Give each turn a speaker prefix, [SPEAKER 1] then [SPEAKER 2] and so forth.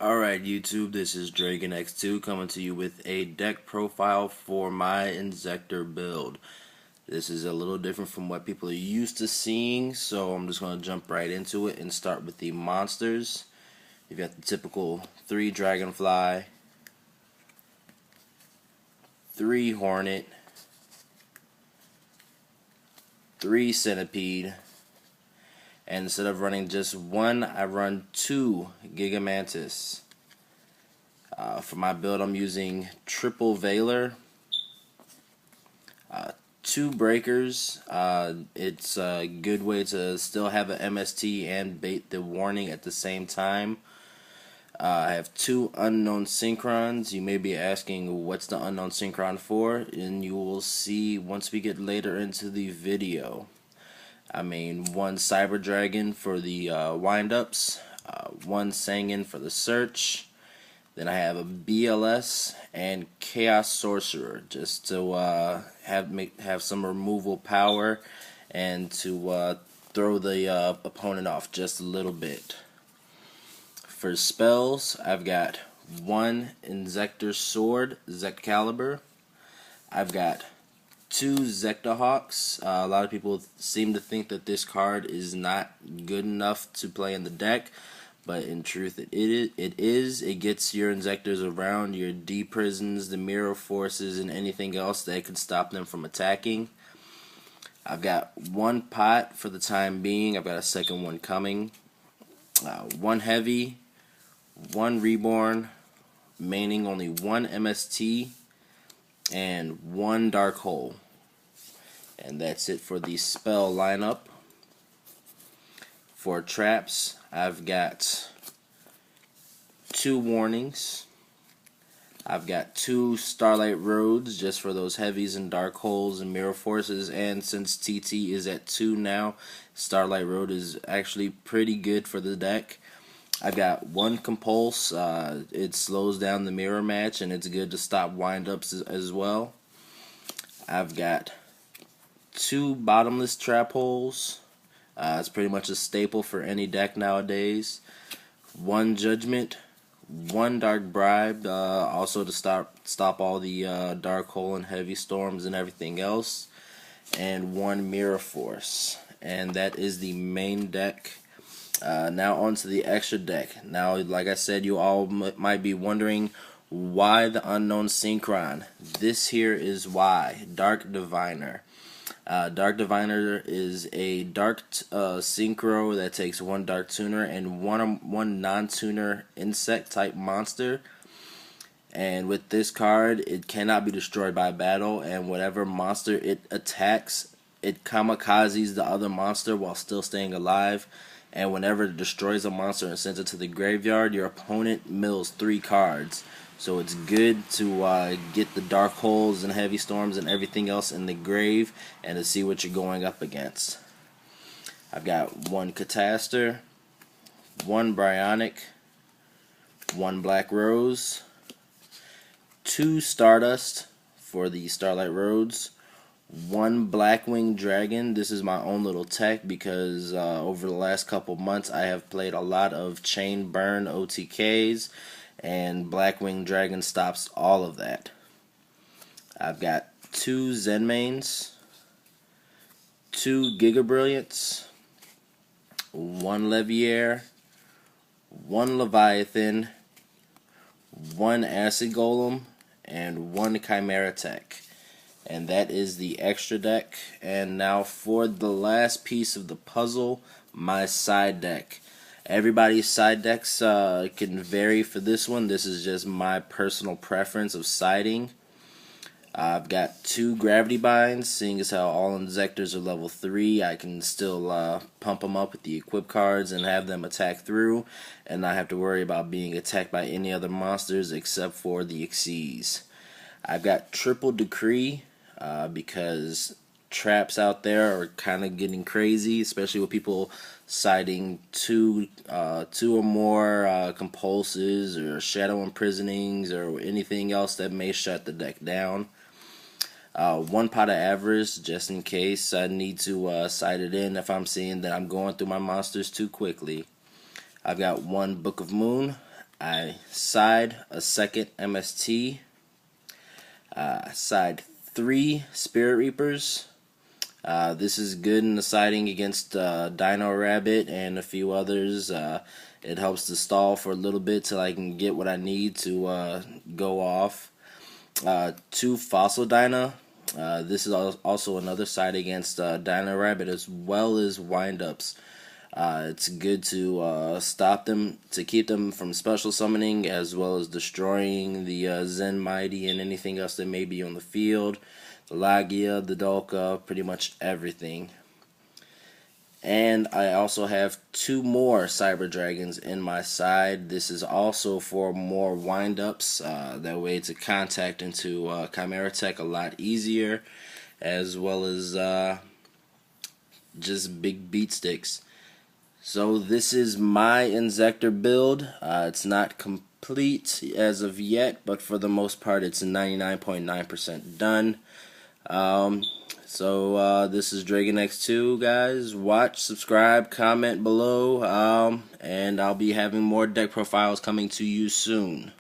[SPEAKER 1] Alright YouTube, this is Draegonx2 coming to you with a deck profile for my Inzektor build. This is a little different from what people are used to seeing, so I'm just going to jump right into it and start with the monsters. You've got the typical 3 Dragonfly, 3 Hornet, 3 Centipede, and instead of running just 1, I run 2 Gigamantis. For my build, I'm using triple Veiler, 2 Breakers. It's a good way to still have an MST and bait the warning at the same time. I have 2 unknown synchrons. You may be asking what's the unknown synchron for, and you will see once we get later into the video. I mean, 1 Cyber Dragon for the wind-ups, 1 Sanguine for the search. Then I have a BLS and Chaos Sorcerer just to have some removal power and to throw the opponent off just a little bit. For spells, I've got 1 Inzektor Sword, Zecalibre. I've got 2 Zektohawks. A lot of people seem to think that this card is not good enough to play in the deck, but in truth it is. It gets your Inzektors around your D-Prisons, the Mirror Forces, and anything else that could stop them from attacking. I've got 1 pot for the time being. I've got a second one coming. 1 Heavy, 1 Reborn, maining only 1 MST, and 1 Dark Hole. And that's it for the spell lineup. For traps, I've got 2 warnings. I've got 2 Starlight Roads just for those heavies and dark holes and mirror forces, and since TT is at 2 now, Starlight Road is actually pretty good for the deck. I've got 1 Compulse. It slows down the mirror match and it's good to stop wind-ups as well. I've got 2 Bottomless Trap Holes. It's pretty much a staple for any deck nowadays. 1 Judgment, 1 Dark Bribe, also to stop all the Dark Hole and Heavy Storms and everything else, and 1 Mirror Force. And that is the main deck. Now on to the extra deck. Now, like I said, you all might be wondering why the unknown synchron. This here is why. Dark Diviner. Dark Diviner is a dark synchro that takes 1 dark tuner and one non-tuner insect type monster. And with this card, it cannot be destroyed by battle, and whatever monster it attacks, it kamikazes the other monster while still staying alive. And whenever it destroys a monster and sends it to the graveyard, your opponent mills 3 cards. So it's good to get the dark holes and heavy storms and everything else in the grave and to see what you're going up against. I've got 1 Catastor, 1 Bryonic, 1 Black Rose, 2 Stardust for the Starlight Roads, 1 Blackwing Dragon. This is my own little tech because over the last couple months I have played a lot of Chain Burn OTKs, and Blackwing Dragon stops all of that. I've got 2 Zenmains, 2 Giga Brilliants, 1 Leviair, 1 Leviathan, 1 Acid Golem, and 1 Chimera Tech. And that is the extra deck. And now for the last piece of the puzzle, my side deck. Everybody's side decks can vary for this one. This is just my personal preference of siding. I've got 2 Gravity Binds, seeing as how all Inzektors are level 3, I can still pump them up with the equip cards and have them attack through, and not have to worry about being attacked by any other monsters except for the Xyz. I've got Triple Decree, because traps out there are kind of getting crazy, especially with people siding 2 or more compulses or shadow imprisonings or anything else that may shut the deck down. 1 Pot of Avarice, just in case I need to side it in if I'm seeing that I'm going through my monsters too quickly. I've got 1 Book of Moon, I side a second MST, side 3 Spirit Reapers. This is good in the siding against Dino Rabbit and a few others. It helps to stall for a little bit till I can get what I need to go off. 2 Fossil Dino. This is also another side against Dino Rabbit as well as windups. It's good to stop them, to keep them from special summoning, as well as destroying the Zen Mighty and anything else that may be on the field. The Lagia, the Dolka, pretty much everything. And I also have 2 more Cyber Dragons in my side. This is also for more windups. That way to contact into Chimera Tech a lot easier, as well as just big beat sticks. So this is my Inzektor build. It's not complete as of yet, but for the most part it's 99.9% done. This is Draegonx2, guys. Watch, subscribe, comment below, and I'll be having more deck profiles coming to you soon.